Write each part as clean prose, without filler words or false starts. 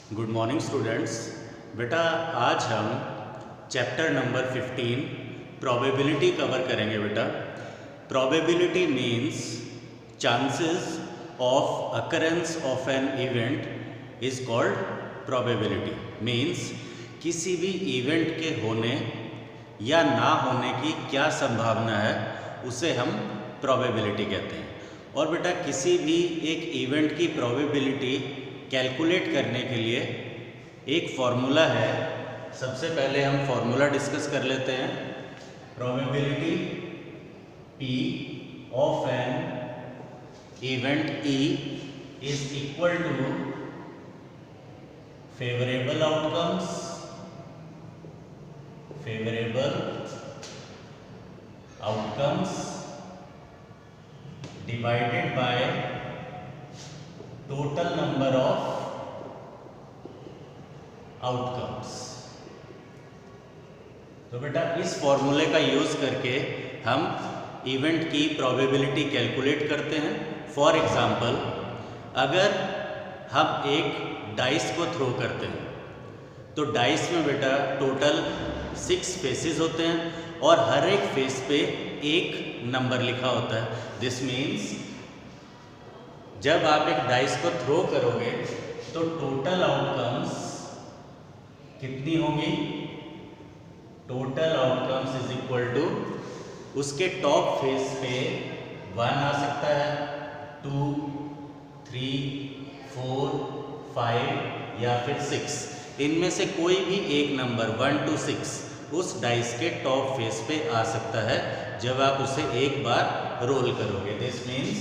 Good morning students. बेटा आज हम चैप्टर नंबर 15 प्रोबेबिलिटी कवर करेंगे। बेटा probability means chances of occurrence of an event is called probability. Means किसी भी इवेंट के होने या ना होने की क्या संभावना है उसे हम प्रोबेबिलिटी कहते हैं। और बेटा किसी भी एक इवेंट की प्रोबेबिलिटी कैलकुलेट करने के लिए एक फॉर्मूला है। सबसे पहले हम फॉर्मूला डिस्कस कर लेते हैं। Probability P of an event E is equal to favourable outcomes divided by total number of outcomes. तो बेटा इस फॉर्मूले का यूज करके हम इवेंट की प्रोबेबिलिटी कैलकुलेट करते हैं। फॉर एग्जांपल, अगर हम एक डाइस को थ्रो करते हैं तो डाइस में बेटा टोटल 6 फेसेस होते हैं और हर एक फेस पे एक नंबर लिखा होता है। दिस मीन्स जब आप एक डाइस को थ्रो करोगे तो टोटल आउटकम्स कितनी होंगी? Total outcomes is equal to उसके टॉप फेस पे 1 आ सकता है, 2, 3, 4, 5 या फिर 6। इनमें से कोई भी एक नंबर 1 to 6 उस डाइस के टॉप फेस पे आ सकता है जब आप उसे एक बार रोल करोगे। दिस मीन्स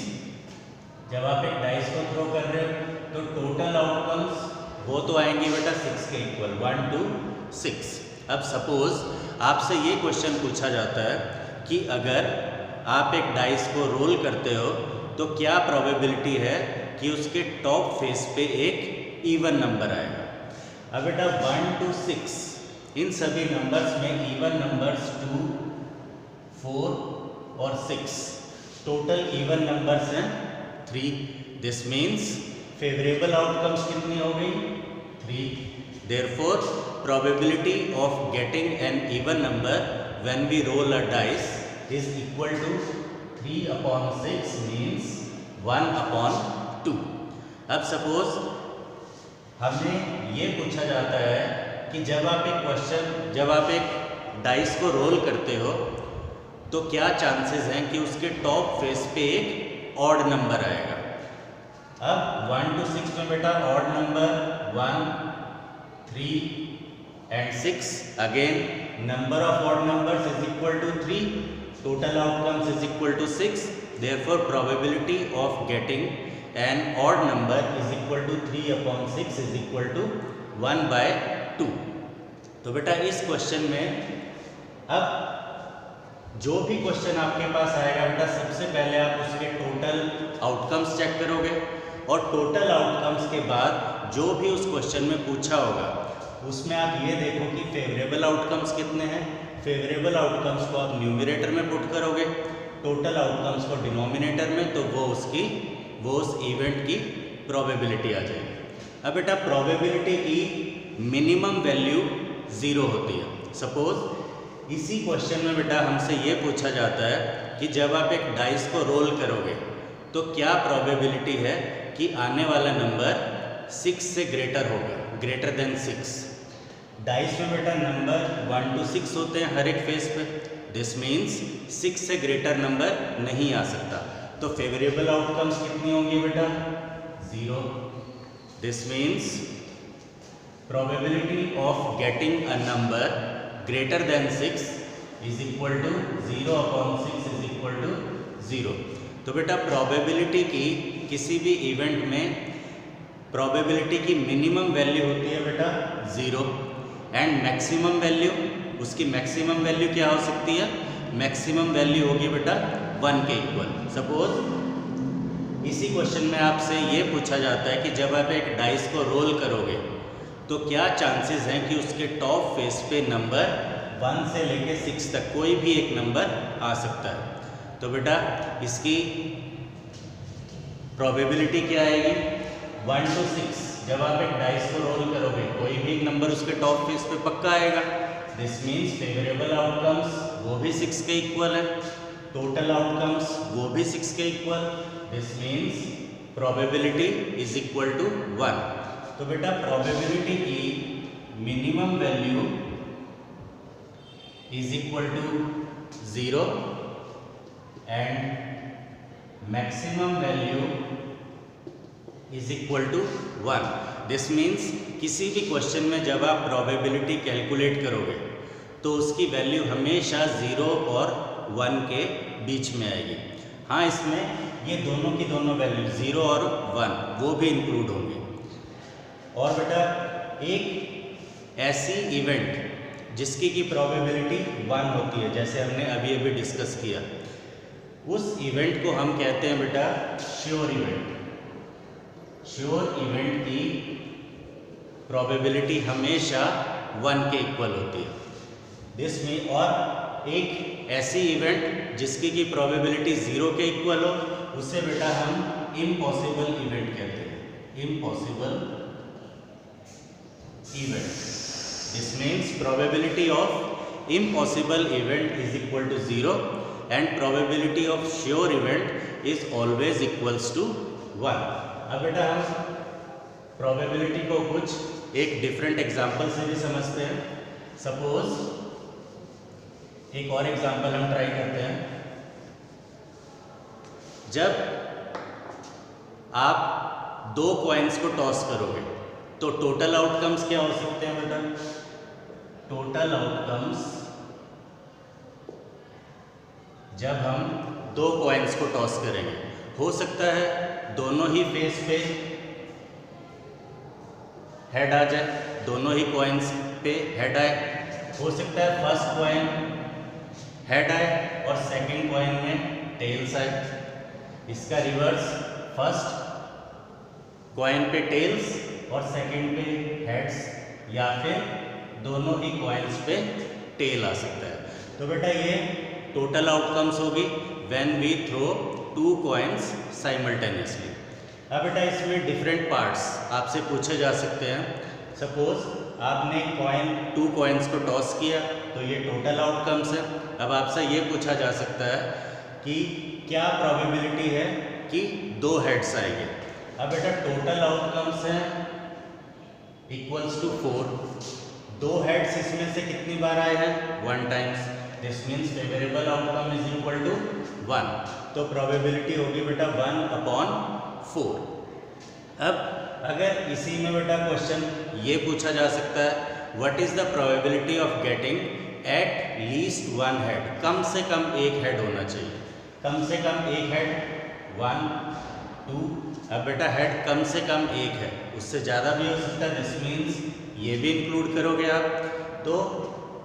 जब आप एक डाइस को थ्रो कर रहे हो तो टोटल आउटकम्स वो तो आएंगी बेटा 6 के इक्वल, 1 to 6। अब सपोज आपसे ये क्वेश्चन पूछा जाता है कि अगर आप एक डाइस को रोल करते हो तो क्या प्रोबेबिलिटी है कि उसके टॉप फेस पे एक इवन नंबर आएगा। अब बेटा 1 to 6 इन सभी नंबर्स में इवन नंबर्स 2, 4 और 6, टोटल इवन नंबर्स हैं 3। दिस मीन्स फेवरेबल आउटकम्स कितनी हो गई? 3। Therefore, probability of getting an even number when we roll a dice is equal to 3/6 means 1/2। अब सपोज हमें ये पूछा जाता है कि जब आप एक डाइस को रोल करते हो तो क्या चांसेस हैं कि उसके टॉप फेस पे एक ऑड नंबर आएगा। अब 1 to 6 में बेटा odd number 1, 3 and 6। Again number of odd numbers is equal to 3, total outcomes is equal to 6। Therefore probability of getting an odd number is equal to 3/6 is equal to 1/2। तो बेटा इस question में अब जो भी question आपके पास आएगा बेटा सबसे पहले आप उसके टोटल आउटकम्स चेक करोगे और टोटल आउटकम्स के बाद जो भी उस क्वेश्चन में पूछा होगा उसमें आप ये देखो कि फेवरेबल आउटकम्स कितने हैं। फेवरेबल आउटकम्स को आप न्यूमरेटर में पुट करोगे, टोटल आउटकम्स को डिनोमिनेटर में, तो वो उस इवेंट की प्रोबेबिलिटी आ जाएगी। अब बेटा प्रोबेबिलिटी की मिनिमम वैल्यू 0 होती है। सपोज इसी क्वेश्चन में बेटा हमसे ये पूछा जाता है कि जब आप एक डाइस को रोल करोगे तो क्या प्रोबेबिलिटी है कि आने वाला नंबर 6 से ग्रेटर होगा, ग्रेटर देन 6। डाइस में बेटा नंबर 1 to 6 होते हैं हर एक फेस पे। दिस मीन्स 6 से ग्रेटर नंबर नहीं आ सकता। तो फेवरेबल आउटकम्स कितनी होंगी बेटा? 0। This means probability of getting a number greater than 6 is equal to 0/6 is equal to 0। तो बेटा प्रोबेबिलिटी की किसी भी इवेंट में प्रोबेबिलिटी की मिनिमम वैल्यू होती है बेटा 0 एंड मैक्सिमम वैल्यू, उसकी मैक्सिमम वैल्यू क्या हो सकती है? मैक्सिमम वैल्यू होगी बेटा 1 के इक्वल। सपोज इसी क्वेश्चन में आपसे ये पूछा जाता है कि जब आप एक डाइस को रोल करोगे तो क्या चांसेस हैं कि उसके टॉप फेस पे नंबर 1 से लेके 6 तक कोई भी एक नंबर आ सकता है। तो बेटा इसकी प्रोबेबिलिटी क्या आएगी? 1 to 6, जब आप एक डाइस को रोल करोगे कोई भी एक नंबर उसके टॉप फेस पे पक्का आएगा। दिस मीन्स फेवरेबल आउटकम्स वो भी 6 के इक्वल है, टोटल आउटकम्स वो भी 6 के equal. This means probability is equal to 1। तो बेटा प्रोबेबिलिटी की minimum value is equal to 0 and maximum value is equal to 1। This means किसी भी क्वेश्चन में जब आप प्रोबेबिलिटी कैलकुलेट करोगे तो उसकी वैल्यू हमेशा 0 और 1 के बीच में आएगी। हाँ, इसमें ये दोनों की दोनों वैल्यू 0 और 1 वो भी इंक्लूड होंगे। और बेटा एक ऐसी इवेंट जिसकी की प्रोबेबिलिटी 1 होती है, जैसे हमने अभी अभी डिस्कस किया, उस इवेंट को हम कहते हैं बेटा श्योर इवेंट। श्योर इवेंट की प्रोबेबिलिटी हमेशा 1 के इक्वल होती है। दिस में और एक ऐसी इवेंट जिसकी की प्रोबेबिलिटी 0 के इक्वल हो उसे बेटा हम इम्पॉसिबल इवेंट कहते हैं। Impossible event, this means probability of impossible event is equal to 0 and probability of sure event is always equals to 1। अब बेटा हम प्रोबेबिलिटी को कुछ एक डिफरेंट एग्जांपल से भी समझते हैं। सपोज एक और एग्जांपल हम ट्राई करते हैं। जब आप 2 कॉइन्स को टॉस करोगे तो टोटल आउटकम्स क्या हो सकते हैं बेटा? टोटल आउटकम्स जब हम 2 कॉइन्स को टॉस करेंगे हो सकता है दोनों ही फेस पे हेड आ जाए, दोनों ही कॉइन्स पे हेड आए। हो सकता है फर्स्ट कॉइन हेड आए और सेकंड कॉइन में टेल्स आए। इसका रिवर्स, फर्स्ट कॉइन पे टेल्स और सेकंड पे हेड्स, या फिर दोनों ही कॉइन्स पे टेल आ सकता है। तो बेटा ये टोटल आउटकम्स होगी when we throw 2 coins simultaneously. अब बेटा इसमें डिफरेंट पार्ट्स आपसे पूछे जा सकते हैं। सपोज आपने 2 कॉइन्स को टॉस किया तो ये टोटल आउटकम्स है। अब आपसे ये पूछा जा सकता है कि क्या प्रोबेबिलिटी है कि 2 हेड्स आएंगे। अब बेटा टोटल आउटकम्स हैं इक्वल्स टू 4। 2 हेड्स इसमें से कितनी बार आए हैं? 1 times. This means favourable outcome is equal to 1। तो प्रोबेबिलिटी होगी बेटा 1/4। अब अगर इसी में बेटा क्वेश्चन ये पूछा जा सकता है what is the probability of getting at least 1 head? कम से कम एक हेड होना चाहिए। कम से कम एक हेड 1 2। अब बेटा हेड कम से कम एक है, उससे ज़्यादा भी हो सकता है। दिस मीन्स ये भी इंक्लूड करोगे आप। तो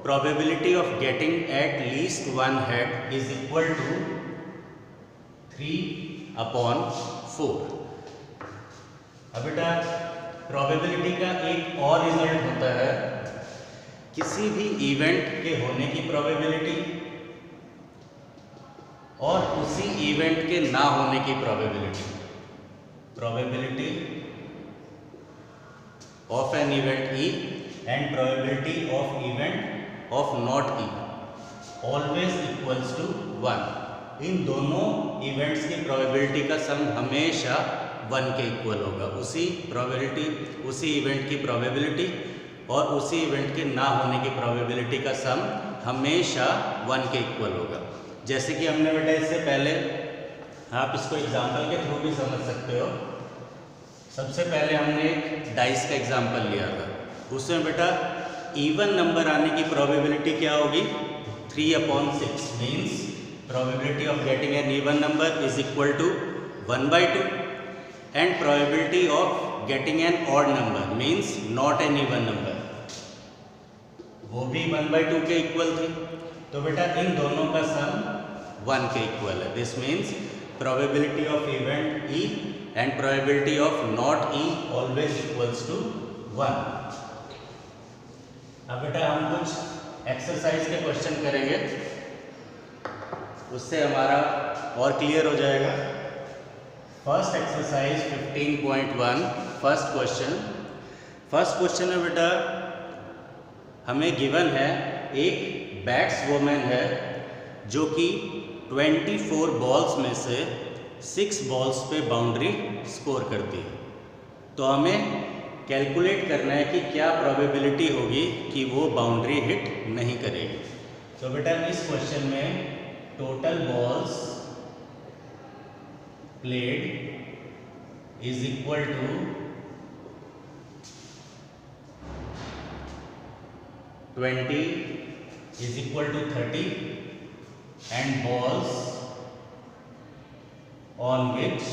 probability of getting at least 1 head is equal to 3/4। अब बेटा प्रोबेबिलिटी का एक और रिजल्ट होता है किसी भी इवेंट के होने की प्रोबेबिलिटी और उसी इवेंट के ना होने की probability. Probability of an event E and probability of event of not E always equals to 1। इन दोनों इवेंट्स की प्रोबेबिलिटी का सम हमेशा 1 के इक्वल होगा। उसी इवेंट की प्रोबेबिलिटी और उसी इवेंट के ना होने की प्रोबेबिलिटी का सम हमेशा 1 के इक्वल होगा। जैसे कि हमने बेटा इससे पहले, आप इसको एग्जाम्पल के थ्रू भी समझ सकते हो। सबसे पहले हमने एक डाइस का एग्जाम्पल लिया था, उसमें बेटा इवन नंबर आने की प्रोबेबिलिटी क्या होगी? 3/6 means probability of getting an even number is equal to 1/2 and probability of getting an odd number means not an even number वो भी 1/2 के इक्वल थी। तो बेटा इन दोनों का सम 1 के इक्वल है। This means probability of event E and probability of not E always equals to 1। अब बेटा हम कुछ एक्सरसाइज के क्वेश्चन करेंगे, उससे हमारा और क्लियर हो जाएगा। फर्स्ट एक्सरसाइज 15.1 फर्स्ट क्वेश्चन में बेटा हमें गिवन है एक बैट्सवुमन है जो कि 24 बॉल्स में से 6 बॉल्स पे बाउंड्री स्कोर करती है। तो हमें कैलकुलेट करना है कि क्या प्रोबेबिलिटी होगी कि वो बाउंड्री हिट नहीं करेगी। तो बेटा इस क्वेश्चन में total balls played is equal to 20 is equal to 30 and balls on which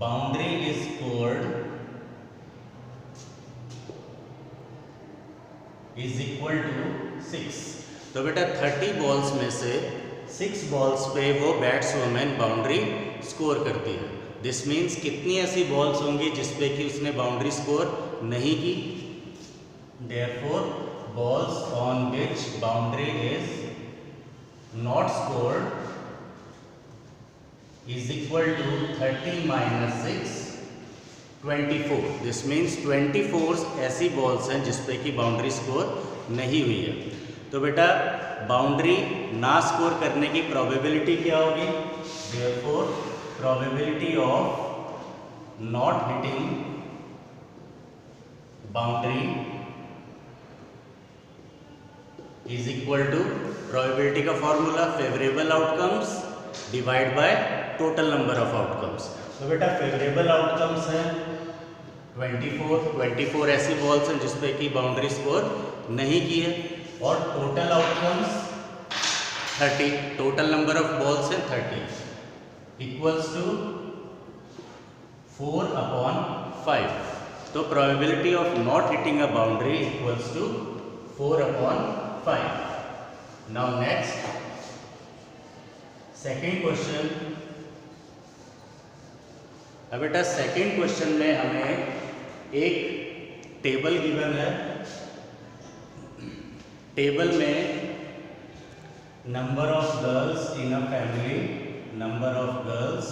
boundary is scored is equal to 6। तो बेटा 30 बॉल्स में से 6 बॉल्स पे वो बैट्सवुमन बाउंड्री स्कोर करती है। दिस मीन्स कितनी ऐसी बॉल्स होंगी जिसपे कि उसने बाउंड्री स्कोर नहीं की। Therefore, balls on which boundary is not scored is equal to 30 minus 6, 24। This means 24 ऐसी बॉल्स हैं जिसपे कि बाउंड्री स्कोर नहीं हुई है। तो बेटा बाउंड्री ना स्कोर करने की प्रोबेबिलिटी क्या होगी? Therefore, probability of not hitting boundary is equal to probability का formula favourable outcomes divide by total number of outcomes. तो बेटा फेवरेबल आउटकम्स है 24 ऐसी बॉल्स हैं जिसपे कि बाउंड्री स्कोर नहीं की है, और total outcomes 30, total number of balls है 30 इक्वल्स टू 4/5। तो probability of not hitting a boundary equals to 4/5। Now next, second question। अब बेटा सेकेंड क्वेश्चन में हमें एक टेबल गिवन है। टेबल में number of girls in a family, number of girls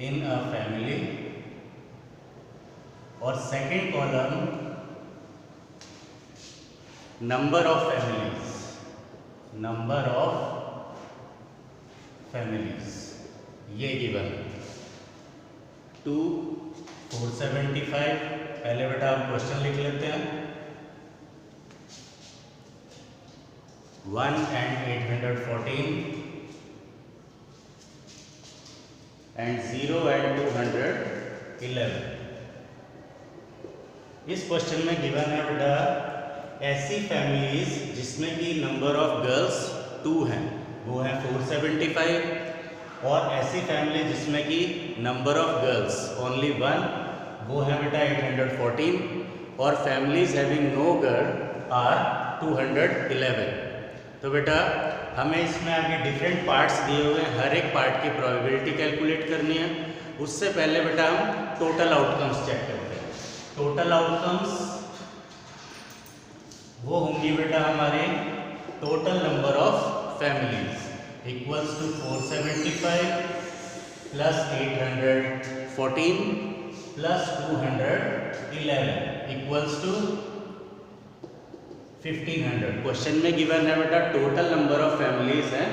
in a family, और second column number of families, number of families ये given है 2, 475। पहले बेटा हम क्वेश्चन लिख लेते हैं। 1 and 814 and 0 and 211। इस क्वेश्चन में गिवन है बेटा ऐसी फैमिलीज जिसमें कि नंबर ऑफ गर्ल्स 2 हैं, वो है 475, और ऐसी फैमिली जिसमें कि नंबर ऑफ गर्ल्स ओनली 1, वो है बेटा 814, और families having no girl are 211। तो बेटा हमें इसमें आगे डिफरेंट पार्ट्स दिए हुए हैं, हर एक पार्ट की प्रोबेबिलिटी कैलकुलेट करनी है। उससे पहले बेटा हम टोटल आउटकम्स चेक करते हैं। टोटल आउटकम्स वो होंगी बेटा हमारे total number of families equals to 475 plus 814 plus 211 equals to 1500। Question में गिवन है बेटा टोटल नंबर ऑफ फैमिलीज है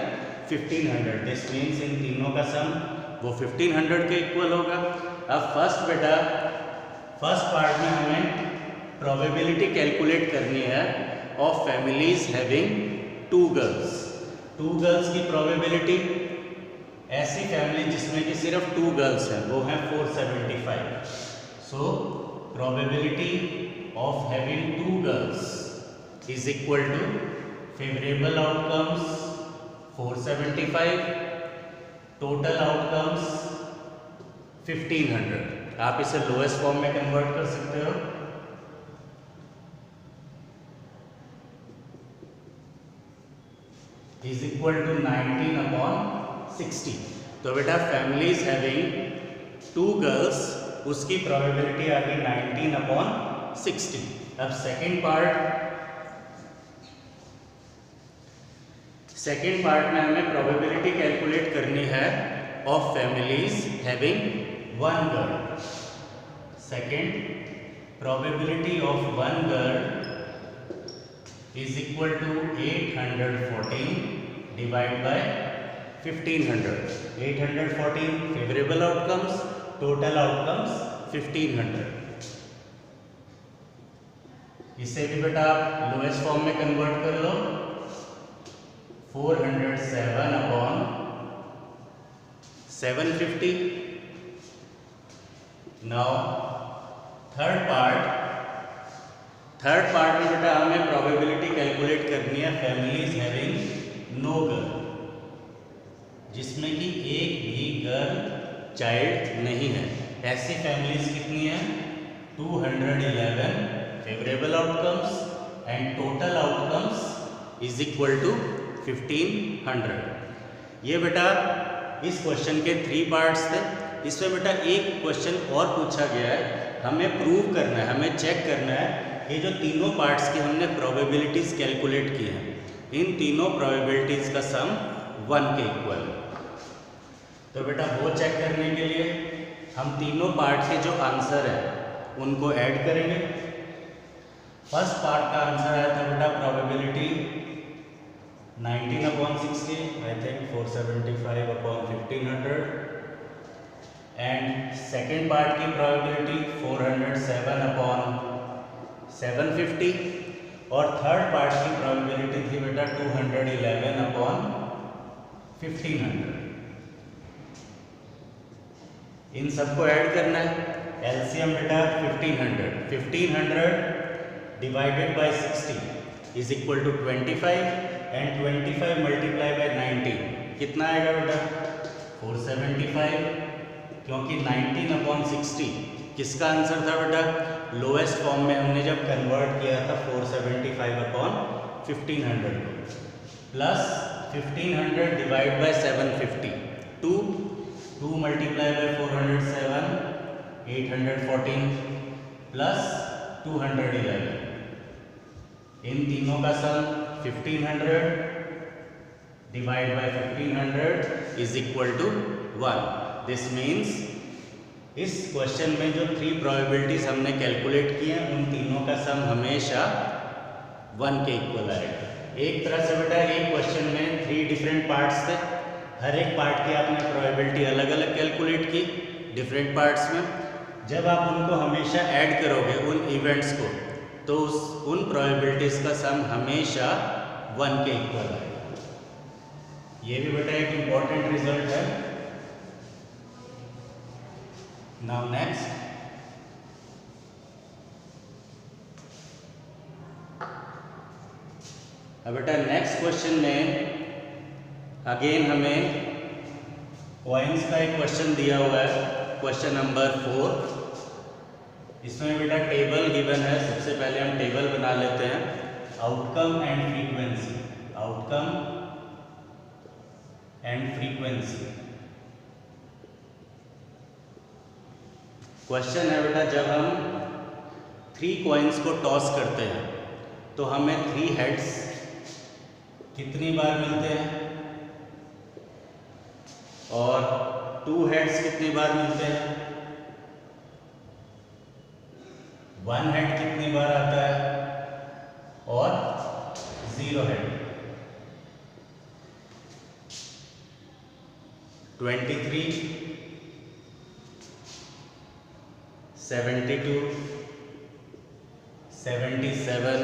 1500। दिस मीन्स इन तीनों का सम वो 1500 के इक्वल होगा। अब फर्स्ट पार्ट में हमें प्रोबेबिलिटी कैलकुलेट करनी है of families having 2 girls. 2 girls की प्रोबेबिलिटी, ऐसी फैमिली जिसमें कि सिर्फ 2 गर्ल्स हैं वो हैं 475। So probability of having 2 girls is equal to favourable outcomes 475, total outcomes 1500। आप इसे लोएस्ट फॉर्म में कन्वर्ट कर सकते हो। Is equal to 19/60। तो बेटा फैमिलीज हैविंग 2 गर्ल्स उसकी प्रोबेबिलिटी आ गई 19/60। अब सेकेंड पार्ट में हमें प्रोबेबिलिटी कैलकुलेट करनी है of families having one girl. Second, probability of one girl is equal to 814 divided by 1500. 814 favorable outcomes, total outcomes 1500. इसे भी बेटा आप लोएस्ट फॉर्म में कन्वर्ट कर लो, 407 अपॉन 750. नाउ थर्ड पार्ट में बेटा हमें प्रोबेबिलिटी कैलकुलेट करनी है फैमिलीज हैविंग नो गर्ल, जिसमें कि एक भी गर्ल चाइल्ड नहीं है. ऐसी फैमिलीज कितनी है? 211 favourable outcomes and total outcomes is equal to 1500. ये बेटा इस क्वेश्चन के 3 पार्ट्स थे. इसमें बेटा एक क्वेश्चन और पूछा गया है, हमें प्रूव करना है, हमें चेक करना है कि जो तीनों पार्ट्स की हमने प्रोबेबिलिटीज़ कैलकुलेट की हैं, इन तीनों प्रोबेबिलिटीज़ का सम 1 के इक्वल है. तो बेटा वो चेक करने के लिए हम तीनों पार्ट के जो आंसर है उनको ऐड करेंगे. फर्स्ट पार्ट का आंसर आया था बेटा probability 19 upon 60, I think 475 upon 1500. And second part की प्रोबेबिलिटी 407 अपॉन 750. और थर्ड पार्ट की प्रोबेबिलिटी थी बेटा 211 अपॉन 1500. इन सबको ऐड करना है. एलसीएम बेटा 1500 divided by 60 is equal to 25 and 25 multiply by 19 कितना आएगा बेटा? 475. क्योंकि 19 अपॉन 60 किसका आंसर था बेटा? लोएस्ट फॉर्म में हमने जब कन्वर्ट किया था 475 upon 1500 plus 1500 divide by 750. 2 multiply by 407 814 plus 211. इन तीनों का sum 1500 divide by 1500 is equal to 1. This means इस क्वेश्चन में जो 3 प्रोबेबिलिटीज हमने कैलकुलेट की हैं उन तीनों का सम हमेशा 1 के इक्वल आएगा. एक तरह से बेटा एक क्वेश्चन में 3 डिफरेंट पार्ट्स थे. हर एक पार्ट की आपने प्रोबेबिलिटी अलग अलग कैलकुलेट की डिफरेंट पार्ट्स में. जब आप उनको हमेशा ऐड करोगे उन इवेंट्स को, तो उन प्रोबेबिलिटीज का सम हमेशा 1 के इक्वल आएगा. ये भी बेटा एक इम्पॉर्टेंट रिजल्ट है. नाउ नेक्स्ट, अब बेटा नेक्स्ट क्वेश्चन में अगेन हमें कॉइन्स का एक क्वेश्चन दिया हुआ है, क्वेश्चन नंबर 4. इसमें बेटा टेबल गिवन है. सबसे पहले हम टेबल बना लेते हैं. Outcome and frequency, outcome and frequency. Question है बेटा जब हम 3 कॉइन्स को टॉस करते हैं तो हमें 3 हेड्स कितनी बार मिलते हैं और 2 हेड्स कितनी बार मिलते हैं? 1 हेड कितनी बार आता है और 0 हेड? 23, 72, 77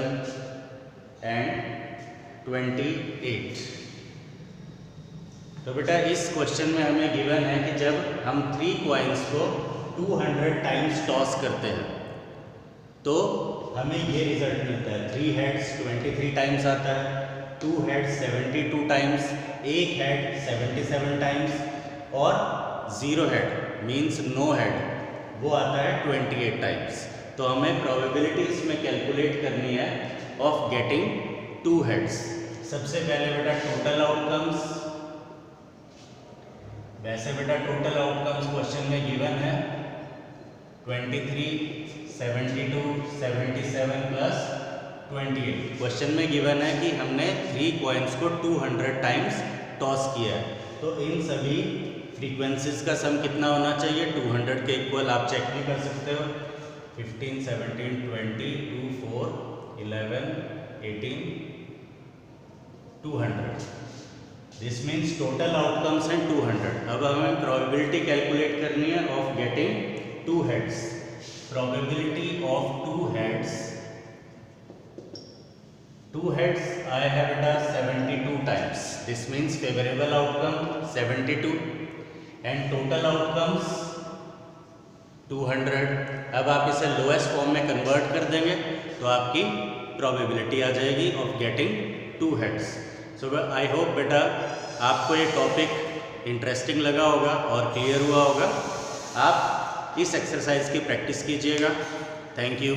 एंड 28. तो बेटा इस क्वेश्चन में हमें गिवन है कि जब हम 3 कॉइन्स को 200 टाइम्स टॉस करते हैं तो हमें ये रिजल्ट मिलता है. 3 हेड्स 23 टाइम्स आता है, 2 हेड्स 72 टाइम्स, 1 हेड 77 टाइम्स और 0 हेड मीन्स नो हेड वो आता है 28 टाइम्स. तो हमें प्रोबेबिलिटी इसमें कैलकुलेट करनी है ऑफ गेटिंग 2 हेड्स. सबसे पहले बेटा टोटल आउटकम्स. वैसे बेटा टोटल आउटकम्स क्वेश्चन में गिवन है 23, 72, 77 प्लस 28. क्वेश्चन में गिवन है कि हमने 3 कॉइन्स को 200 टाइम्स टॉस किया है. तो इन सभी फ्रीक्वेंसीज का सम कितना होना चाहिए, 200 के इक्वल। आप चेक भी कर सकते हो, 15, 17, 20, 2, 4, 11, 18, 200। दिस मीन्स टोटल आउटकम्स हैं 200। अब हमें प्रोबेबिलिटी कैलकुलेट करनी है of getting 2 heads। Probability of 2 heads, 2 heads I have it as 72 times. This means favorable outcome 72 and total outcomes 200। अब आप इसे लोएस्ट फॉर्म में कन्वर्ट कर देंगे तो आपकी प्रोबेबिलिटी आ जाएगी of getting 2 heads। So I hope बेटा आपको ये टॉपिक इंटरेस्टिंग लगा होगा और क्लियर हुआ होगा। आप इस एक्सरसाइज की प्रैक्टिस कीजिएगा। Thank you.